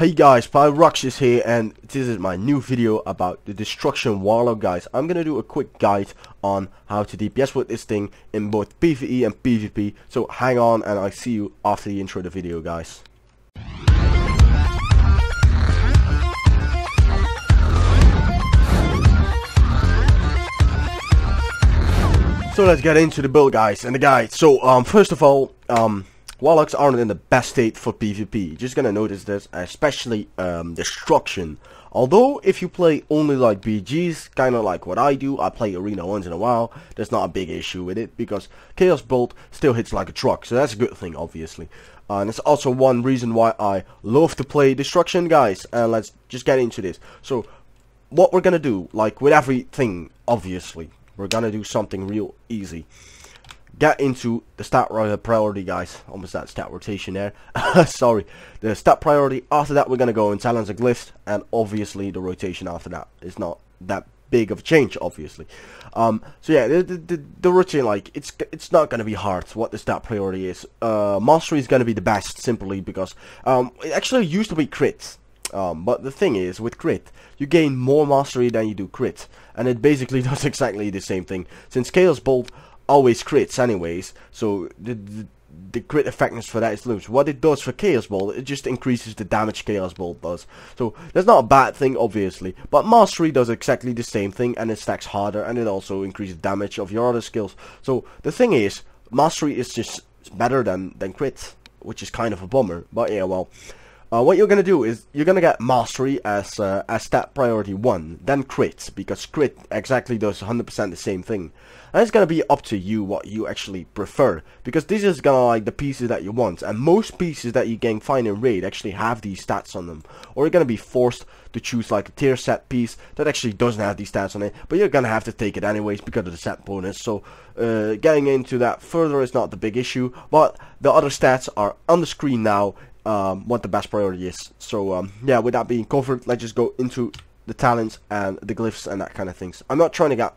Hey guys, Pyroxius here, and this is my new video about the Destruction Warlock, guys. I'm gonna do a quick guide on how to DPS with this thing in both PvE and PvP. So hang on, and I'll see you after the intro of the video, guys. So let's get into the build, guys, and the guide. So first of all, Warlocks aren't in the best state for PvP. You're just gonna notice this, especially Destruction. Although if you play only like BGs, kinda like what I do, I play Arena once in a while, there's not a big issue with it, because Chaos Bolt still hits like a truck, so that's a good thing, obviously. And it's also one reason why I love to play Destruction, guys. And let's just get into this. So what we're gonna do, like with everything, obviously, we're gonna do something real easy. Get into the stat priority, guys. Almost that stat rotation there. Sorry. The stat priority. After that, we're gonna go and challenge the glyphs, and obviously the rotation after that is not that big of a change, obviously. So yeah, the routine, like it's not gonna be hard. What the stat priority is. Mastery is gonna be the best, simply because it actually used to be crit. But the thing is, with crit, you gain more mastery than you do crit, and it basically does exactly the same thing. Since Chaos Bolt always crits anyways, so the crit effectiveness for that is loose. What it does for Chaos Bolt, it just increases the damage Chaos Bolt does. So that's not a bad thing, obviously, but Mastery does exactly the same thing, and it stacks harder, and it also increases damage of your other skills. So the thing is, Mastery is just better than crit, which is kind of a bummer, but yeah, well. What you're gonna do is you're gonna get Mastery as stat priority 1, then crit, because crit exactly does 100% the same thing. And it's gonna be up to you what you actually prefer, because this is gonna like the pieces that you want, and most pieces that you can find in raid actually have these stats on them, or you're gonna be forced to choose like a tier set piece that actually doesn't have these stats on it, but you're gonna have to take it anyways because of the set bonus. So getting into that further is not the big issue, but the other stats are on the screen now. What the best priority is. So yeah, with that being covered, let's just go into the talents and the glyphs and that kind of things. I'm not trying to get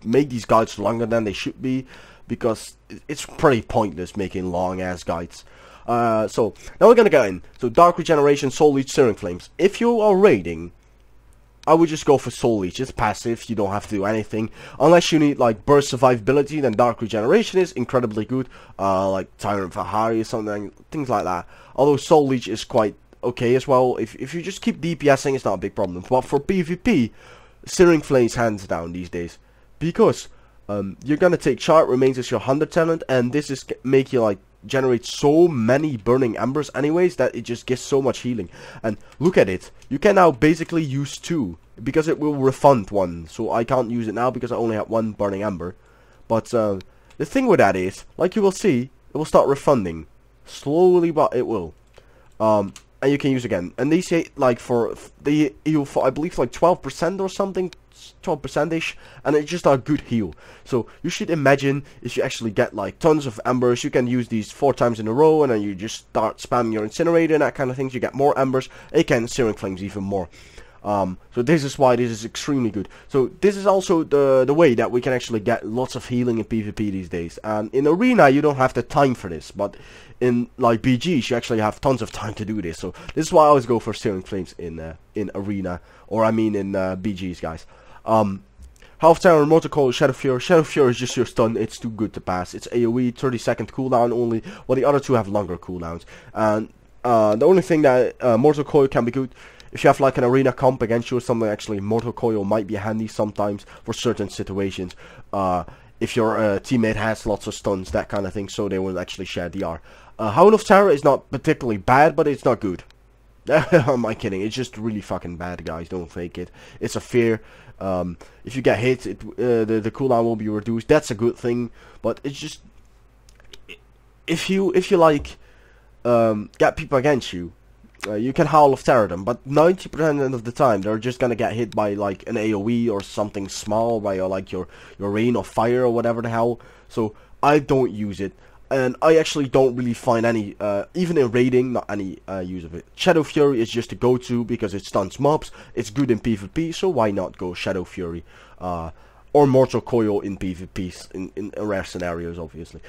make these guides longer than they should be, because it's pretty pointless making long ass guides. So now we're gonna get in. So Dark Regeneration, Soul Leech, Searing Flames. If you are raiding, I would just go for Soul Leech. It's passive, you don't have to do anything. Unless you need like burst survivability, then Dark Regeneration is incredibly good. Like Tyrant Fahari or something, things like that. Although Soul Leech is quite okay as well. If you just keep DPSing, it's not a big problem. But for PvP, Searing Flames hands down these days. Because you're gonna take Chart Remains as your 100 talent, and this is make you like generate so many burning embers anyways that it just gives so much healing. And look at it, you can now basically use 2 because it will refund 1, so I can't use it now because I only have 1 burning ember. But the thing with that is, like you will see, it will start refunding slowly, but it will. And you can use again, and they say like for the heal for I believe like 12% or something, 12%ish, and it's just a good heal. So you should imagine if you actually get like tons of embers, you can use these 4 times in a row, and then you just start spamming your incinerator and that kind of things. You get more embers, and you can Searing Flames even more. So this is why this is extremely good. So this is also the way that we can actually get lots of healing in PvP these days. And in Arena you don't have the time for this, but in like BGs you actually have tons of time to do this. So this is why I always go for Searing Flames in Arena, or I mean in BGs, guys. Half Terror, Mortal Coil, Shadow Fury. Shadow Fury is just your stun, it's too good to pass. It's AoE, 30-second cooldown only, while the other two have longer cooldowns. And the only thing that Mortal Coil can be good, if you have like an arena comp against you or something, actually Mortal Coil might be handy sometimes for certain situations. If your teammate has lots of stuns, that kind of thing, so they will actually share DR. Hound of Terror is not particularly bad, but it's not good. Am I kidding? It's just really fucking bad, guys. Don't fake it. It's a fear. If you get hit, the cooldown will be reduced. That's a good thing, but it's just if you like get people against you. You can Howl of Terror them, but 90% of the time they're just gonna get hit by like an AoE or something small, by like your Rain of Fire or whatever the hell. So I don't use it, and I actually don't really find any, even in raiding, not any use of it. Shadow Fury is just a go-to because it stuns mobs. It's good in PvP, so why not go Shadow Fury? or Mortal Coil in PvPs, in rare scenarios, obviously.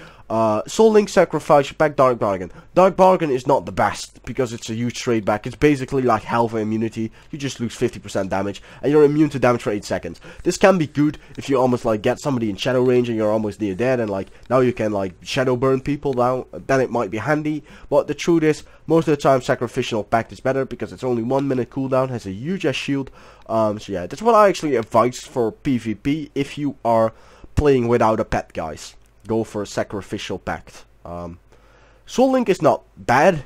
Soul Link, Sacrifice, back Dark Bargain. Dark Bargain is not the best, because it's a huge trade back. It's basically like health immunity. You just lose 50% damage, and you're immune to damage for 8 seconds. This can be good if you almost like get somebody in shadow range and you're almost near dead, and like now you can like shadow burn people down. Then it might be handy, but the truth is, most of the time Sacrificial Pact is better, because it's only 1 minute cooldown, has a huge ass shield. So yeah, that's what I actually advise for PvP if you are playing without a pet, guys. Go for Sacrificial Pact. Soul Link is not bad,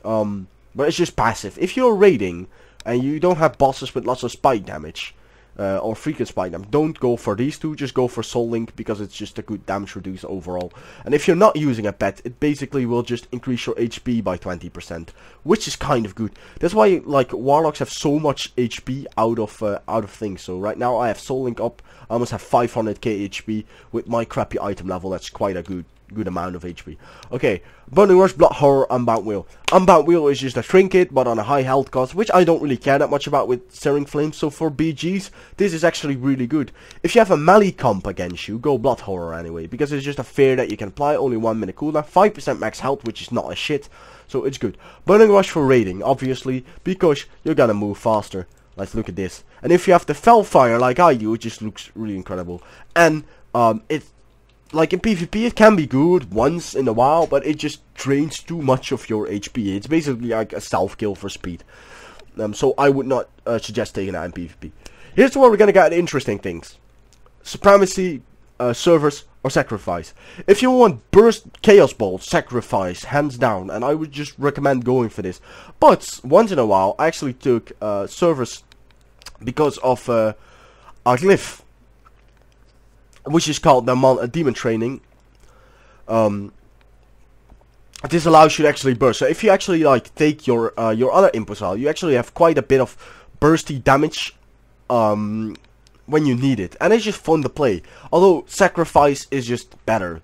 but it's just passive. If you're raiding and you don't have bosses with lots of spike damage, or frequent spike damage, don't go for these two, just go for Soul Link, because it's just a good damage reducer overall. And if you're not using a pet, it basically will just increase your HP by 20%, which is kind of good. That's why like Warlocks have so much HP out of things. So right now I have Soul Link up, I almost have 500k HP with my crappy item level. That's quite a good amount of HP. Okay, Burning Rush, Blood Horror, Unbound Wheel. Unbound Wheel is just a trinket, but on a high health cost, which I don't really care that much about with Searing Flames. So for BGs, this is actually really good. If you have a melee comp against you, go Blood Horror anyway, because it's just a fear that you can apply, only 1 minute cooldown, 5% max health, which is not a shit, so it's good. Burning Rush for raiding, obviously, because you're gonna move faster. Let's look at this. And if you have the Fellfire like I do, it just looks really incredible. And it's like in PvP it can be good once in a while, but it just drains too much of your HP. It's basically like a self-kill for speed. So I would not suggest taking that in PvP. Here's where we're gonna get interesting things. Supremacy, Servers, or Sacrifice. If you want Burst Chaos Bolt, Sacrifice, hands down, and I would just recommend going for this. But once in a while I actually took Servers because of a glyph, which is called the Demon Training. This allows you to actually burst. So if you actually like take your other inputs out, you actually have quite a bit of bursty damage when you need it, and it's just fun to play. Although Sacrifice is just better,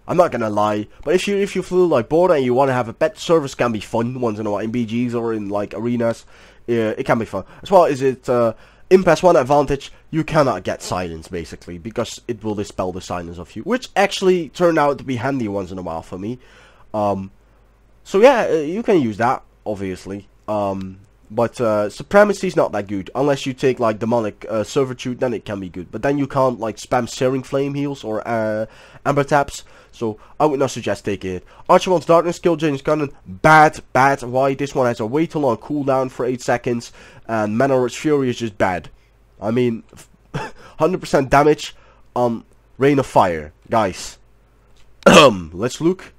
I'm not gonna lie. But if you feel like bored and you want to have a pet, Service can be fun once in a while in BGs or in like arenas. It can be fun. As well as it Impasse one advantage, you cannot get silence basically, because it will dispel the silence of you, which actually turned out to be handy once in a while for me. So yeah, you can use that obviously. But Supremacy is not that good unless you take like Demonic Servitude. Then it can be good, but then you can't like spam Searing Flame heals or Amber Taps. So I would not suggest taking it. Archibald's Darkness, Kill James Gunnan, bad. Why? This one has a way too long cooldown for 8 seconds, and Manor Fury is just bad. I mean, 100% damage on Rain of Fire, guys. Let's look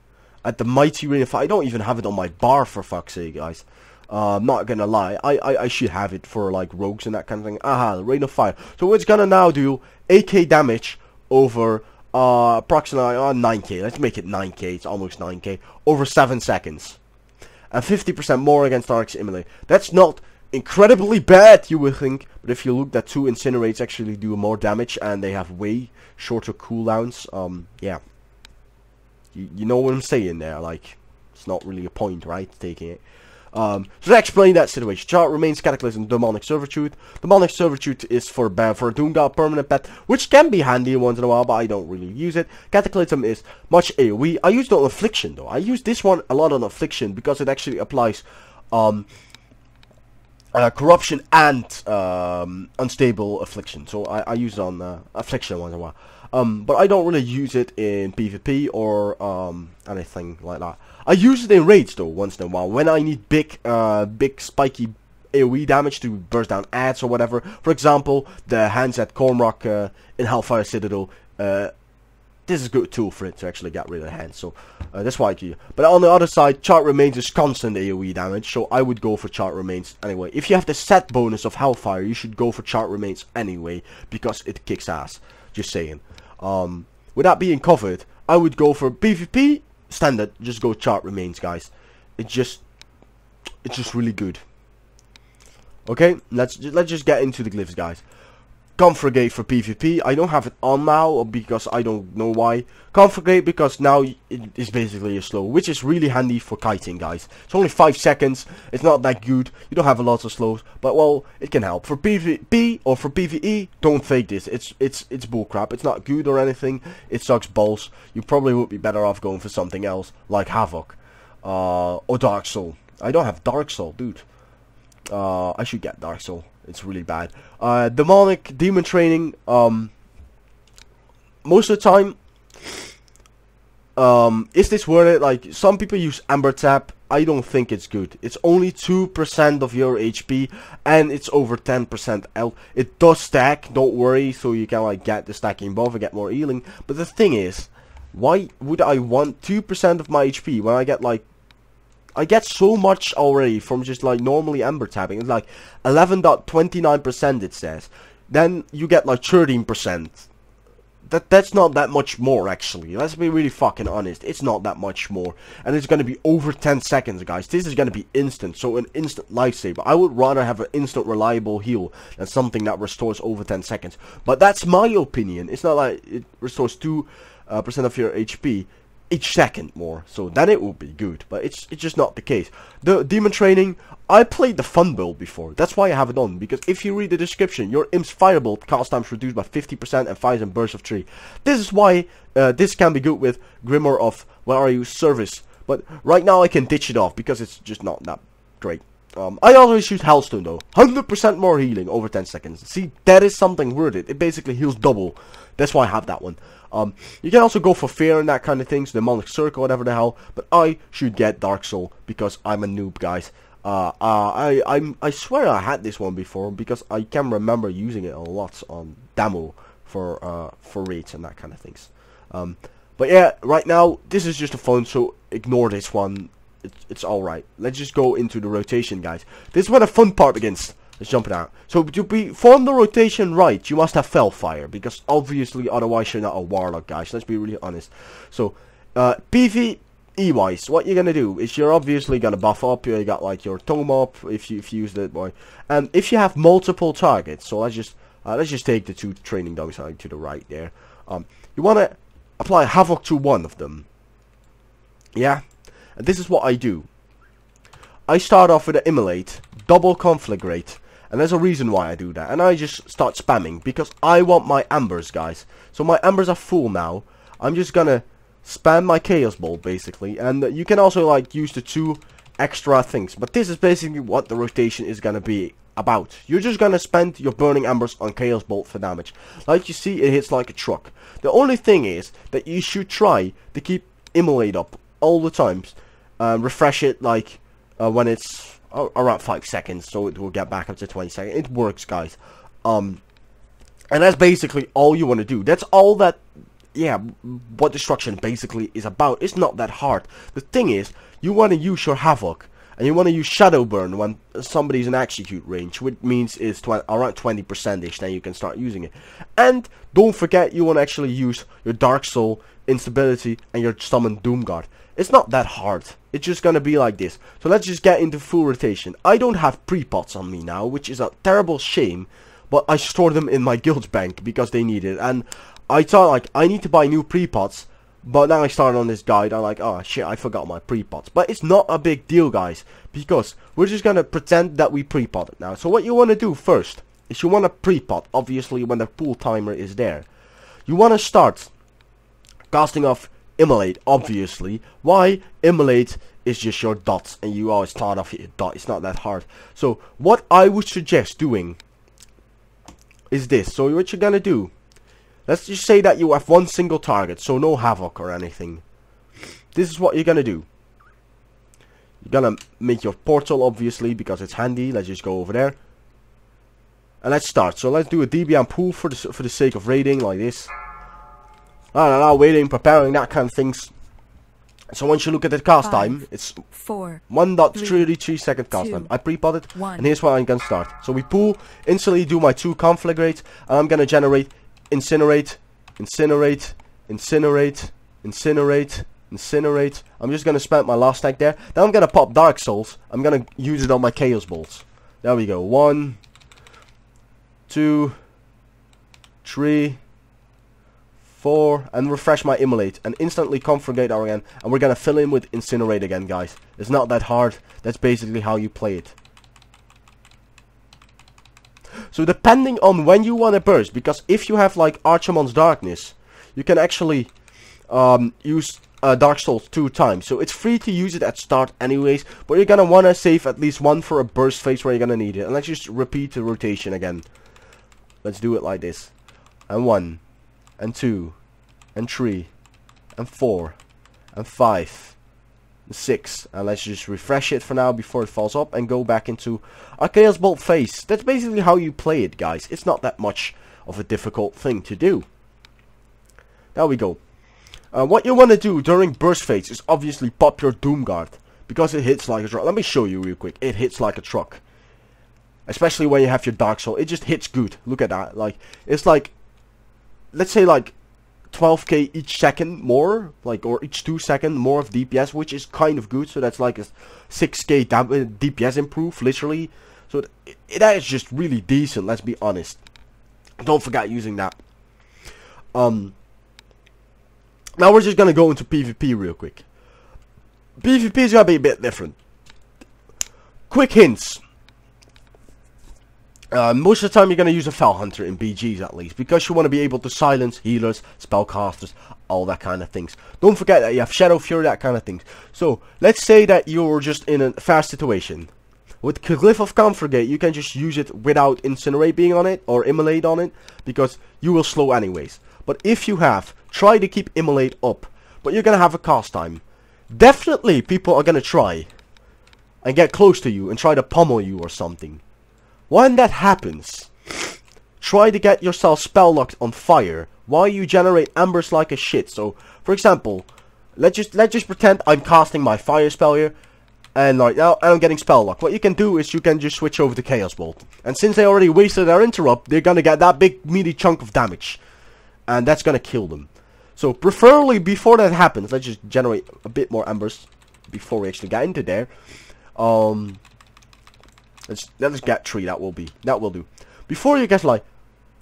at the mighty Rain of Fire. I don't even have it on my bar, for fuck's sake, guys. Not gonna lie, I should have it for like rogues and that kind of thing. Aha, Rain of Fire. So it's gonna now do 8k damage over approximately 9k. Let's make it 9k. It's almost 9k over 7 seconds, and 50% more against Arc's Immolate. That's not incredibly bad, you would think, but if you look, that 2 Incinerates actually do more damage and they have way shorter cooldowns. Yeah, you know what I'm saying there. Like, it's not really a point, right, taking it. So to explain that situation, Chart Remains, Cataclysm, Demonic Servitude. Demonic Servitude is for a Doomgod permanent pet, which can be handy once in a while, but I don't really use it. Cataclysm is much AoE. I use it on Affliction though. I use this one a lot on Affliction because it actually applies Corruption and Unstable Affliction. So I use it on Affliction once in a while. But I don't really use it in PvP or anything like that. I use it in raids though once in a while when I need big spiky AoE damage to burst down ads or whatever. For example, the hands at Cormrock in Hellfire Citadel. This is a good tool for it to actually get rid of the hands. So that's why I do. But on the other side, Chart Remains is constant AoE damage, so I would go for Chart Remains anyway. If you have the set bonus of Hellfire, you should go for Chart Remains anyway, because it kicks ass. Just saying. With that being covered, I would go for PvP standard. Just go Chart Remains, guys. It's just really good. Okay, let's just get into the glyphs, guys. Conflagrate for PvP. I don't have it on now because I don't know why. Conflagrate because now it is basically a slow, which is really handy for kiting, guys. It's only 5 seconds. It's not that good. You don't have a lot of slows, but well, it can help. For PvP or for PvE, don't fake this. It's bullcrap. It's not good or anything. It sucks balls. You probably would be better off going for something else like Havoc or Dark Soul. I don't have Dark Soul, dude. I should get Dark Soul. It's really bad. Demon training. Most of the time, is this worth it? Like, some people use Amber Tap. I don't think it's good. It's only 2% of your HP, and it's over 10% health. It does stack, don't worry, so you can like get the stacking buff and get more healing. But the thing is, why would I want 2% of my HP when I get like, I get so much already from just like normally Amber tapping. It's like 11.29% it says. Then you get like 13%. That's not that much more actually. Let's be really fucking honest. It's not that much more. And it's gonna be over 10 seconds, guys. This is gonna be instant. So an instant lifesaver. I would rather have an instant reliable heal than something that restores over 10 seconds. But that's my opinion. It's not like it restores 2% of your HP each second more, so then it will be good, but it's just not the case. The demon training, I played the fun build before, that's why I have it on, because if you read the description, your imp's firebolt cast times reduced by 50% and fires in bursts of 3. This is why this can be good with Grimoire of, where are you, service, but right now I can ditch it off because it's just not that great. I always use Hellstone though, 100% more healing over 10 seconds. See, that is something worth it. It basically heals double. That's why I have that one. You can also go for Fear and that kind of things, Demonic Circle, whatever the hell. But I should get Dark Soul because I'm a noob, guys. I swear I had this one before because I can remember using it a lot on demo for raids and that kind of things. But yeah, right now this is just a phone, so ignore this one. It's alright. Let's just go into the rotation, guys. This is where the fun part begins. Let's jump it out. So to form the rotation right, you must have Fellfire, because obviously otherwise you're not a Warlock, guys. Let's be really honest. So PvE wise, what you're gonna do is you're obviously gonna buff up. You got like your tome up if you used it, boy. And if you have multiple targets, so let's just take the 2 training dogs to the right there. You wanna apply Havoc to one of them. Yeah. And this is what I do. I start off with an Immolate, double Conflagrate, and there's a reason why I do that. And I just start spamming, because I want my Ambers, guys. So my Ambers are full now. I'm just gonna spam my Chaos Bolt, basically. And you can also, like, use the 2 extra things. But this is basically what the rotation is gonna be about. You're just gonna spend your Burning Embers on Chaos Bolt for damage. Like you see, it hits like a truck. The only thing is that you should try to keep Immolate up all the times. Refresh it like when it's around 5 seconds, so it will get back up to 20 seconds. It works, guys. And that's basically all you want to do. That's all that, yeah, what destruction basically is about. It's not that hard. The thing is, you want to use your Havoc, and you want to use Shadow Burn when somebody's in execute range, which means it's around 20%ish, then you can start using it. And don't forget, you want to actually use your Dark Soul, Instability, and your Summon Doomguard. It's not that hard. It's just gonna be like this. So let's just get into full rotation. I don't have pre-pots on me now, which is a terrible shame. But I store them in my guild bank because they need it. And I thought, like, I need to buy new pre-pots. But now I started on this guide. I'm like, oh shit, I forgot my pre-pots. But it's not a big deal, guys. Because we're just gonna pretend that we pre-pot it now. So what you wanna do first is you wanna pre-pot, obviously, when the pool timer is there. You wanna start casting off Immolate, obviously. Why? Immolate is just your dots, and you always start off with your dot. It's not that hard. So what I would suggest doing is this. So what you're gonna do, let's just say that you have one single target, so no Havoc or anything. This is what you're gonna do. You're gonna make your portal, obviously, because it's handy. Let's just go over there, and let's start. So let's do a DBM pool for the sake of raiding, like this. I don't know, waiting, preparing, that kind of things. So once you look at the cast time, it's 1.33 second cast time. I pre-potted, and here's where I'm gonna start. So we pool, instantly do my 2 Conflagrate, and I'm gonna generate Incinerate, Incinerate, Incinerate, Incinerate, Incinerate. I'm just gonna spend my last stack there. Then I'm gonna pop Dark Souls. I'm gonna use it on my Chaos Bolts. There we go. 1, 2, 3, 4, and refresh my immolate, and instantly confragate our again, and we're gonna fill in with incinerate again, guys. It's not that hard. That's basically how you play it. So depending on when you want to burst, because if you have like Archamon's Darkness, you can actually use Dark Souls 2 times. So it's free to use it at start anyways, but you're gonna want to save at least one for a burst phase where you're gonna need it. And let's just repeat the rotation again. Let's do it like this. And 1, and 2, and 3, and 4, and 5, and 6. And let's just refresh it for now before it falls up and go back into a Chaos Bolt phase. That's basically how you play it, guys. It's not that much of a difficult thing to do. There we go. What you want to do during burst phase is obviously pop your Doomguard, because it hits like a truck. Let me show you real quick. It hits like a truck. Especially when you have your Dark Soul. It just hits good. Look at that. Like, it's like, let's say like 12k each second more, like, or each 2 seconds more of DPS, which is kind of good. So that's like a 6k DPS improve, literally. So that is just really decent, let's be honest. Don't forget using that. Now we're just gonna go into PvP real quick. PvP is gonna be a bit different. Quick hints. Most of the time you're gonna use a Fel Hunter in BGs at least, because you want to be able to silence healers, spellcasters, all that kind of things. Don't forget that you have Shadow Fury, that kind of things. So let's say that you're just in a fast situation. With Glyph of Confragate, you can just use it without Incinerate being on it or Immolate on it, because you will slow anyways. But if you have, try to keep Immolate up, but you're gonna have a cast time. Definitely people are gonna try and get close to you and try to pummel you or something. When that happens, try to get yourself spell locked on fire while you generate embers like a shit. So, for example, let's just pretend I'm casting my fire spell here, and right now I'm getting spell locked. What you can do is you can just switch over to Chaos Bolt, and since they already wasted their interrupt, they're gonna get that big meaty chunk of damage, and that's gonna kill them. So preferably before that happens, let's just generate a bit more embers before we actually get into there. Let's get 3. That will do. Before you get like,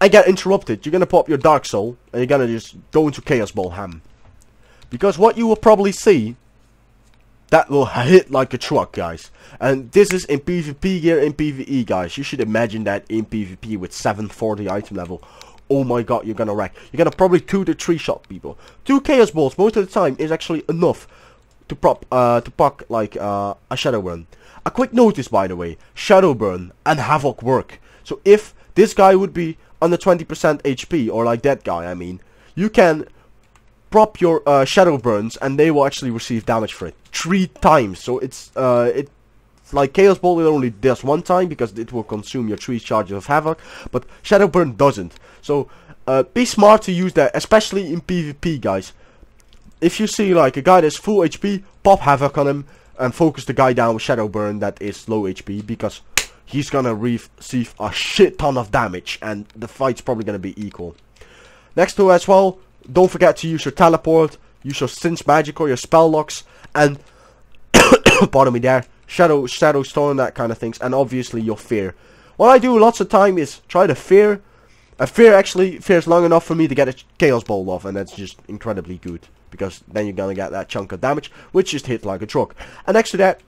I get interrupted, you're gonna pop your Dark Soul and you're gonna just go into Chaos Ball ham. Because what you will probably see, that will hit like a truck, guys. And this is in PvP gear, in PvE, guys. You should imagine that in PvP with 740 item level. Oh my god, you're gonna wreck. You're gonna probably 2 to 3 shot people. 2 Chaos Balls most of the time is actually enough to proc like a Shadow Burn. A quick notice, by the way, Shadow Burn and Havoc work. So if this guy would be under 20% HP, or like that guy, I mean, you can prop your Shadow Burns and they will actually receive damage for it 3 times. So it's like Chaos Bolt, it only does 1 time because it will consume your 3 charges of Havoc, but Shadow Burn doesn't. So be smart to use that, especially in PvP, guys. If you see like a guy that's full HP, pop Havoc on him and focus the guy down with Shadow Burn that is low HP, because he's gonna receive a shit ton of damage and the fight's probably gonna be equal. Next to as well, don't forget to use your teleport, use your Cinch Magic or your spell locks, and pardon me there, Shadow Stone, that kind of things, and obviously your fear. What I do lots of time is try to fear. Fear actually fears long enough for me to get a Chaos Ball off, and that's just incredibly good, because then you're gonna get that chunk of damage, which just hit like a truck. And next to that,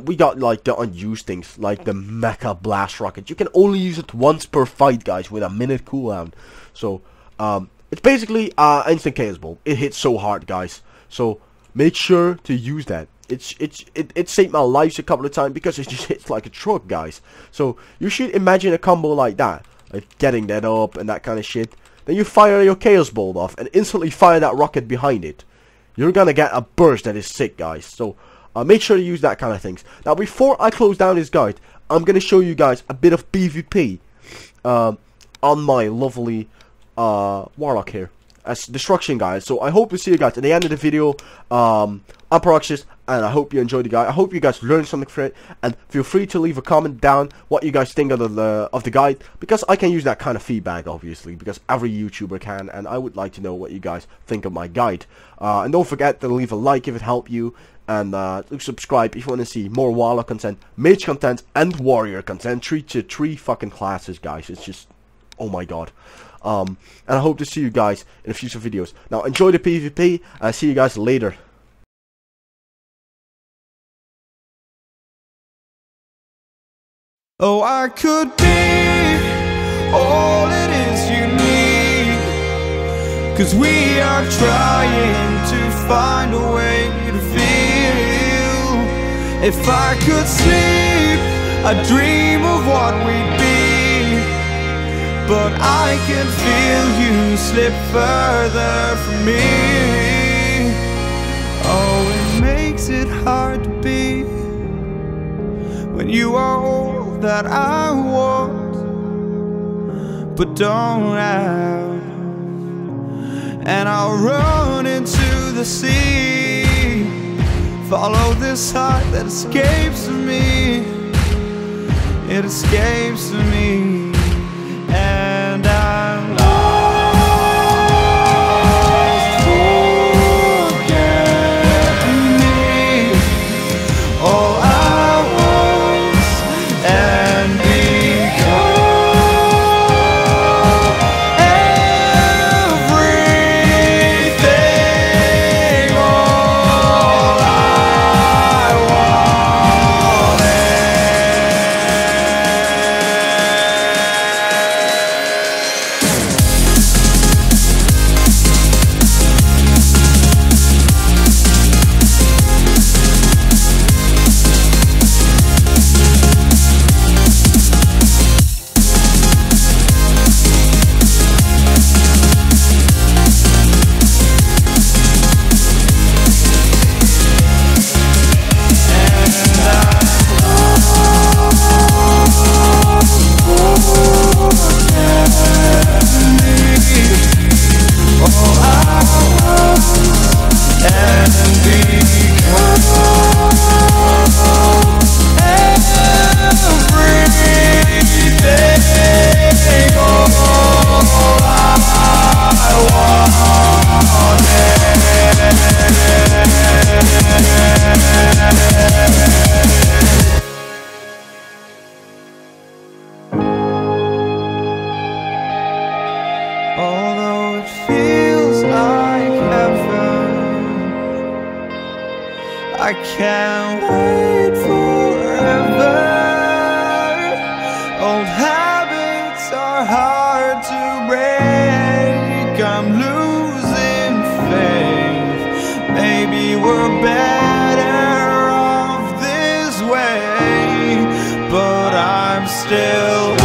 we got like the unused things, like the Mecha Blast Rocket. You can only use it once per fight, guys, with a minute cooldown. So it's basically instant Chaos Ball. It hits so hard, guys. So make sure to use that. It saved my lives a couple of times because it just hits like a truck, guys. So you should imagine a combo like that, like getting that up and that kind of shit. Then you fire your Chaos Bolt off and instantly fire that rocket behind it. You're gonna get a burst that is sick, guys. So make sure to use that kind of things. Now before I close down this guide, I'm gonna show you guys a bit of PvP on my lovely Warlock here as destruction, guys. So I hope to see you guys at the end of the video. I'm Pyroxius, and I hope you enjoyed the guide. I hope you guys learned something from it, and feel free to leave a comment down what you guys think of the guide, because I can use that kind of feedback, obviously, because every YouTuber can, and I would like to know what you guys think of my guide. And don't forget to leave a like if it helped you, and subscribe if you want to see more Warlock content, Mage content, and Warrior content. 3 fucking classes, guys. It's just oh my god. And I hope to see you guys in the future videos. Now enjoy the PvP, and I'll see you guys later. Oh, I could be all it is you need, 'cause we are trying to find a way to feel. If I could sleep, I'd dream of what we'd be, but I can feel you slip further from me. Oh, it makes it hard to be when you are all that I want but don't have. And I'll run into the sea, follow this heart that escapes me. It escapes me, and I'm lost. Forget me, all I was and become everything, all I Although it feels like heaven, I can't wait forever. Old habits are hard to break. I'm losing faith. Maybe we're better off this way, but I'm still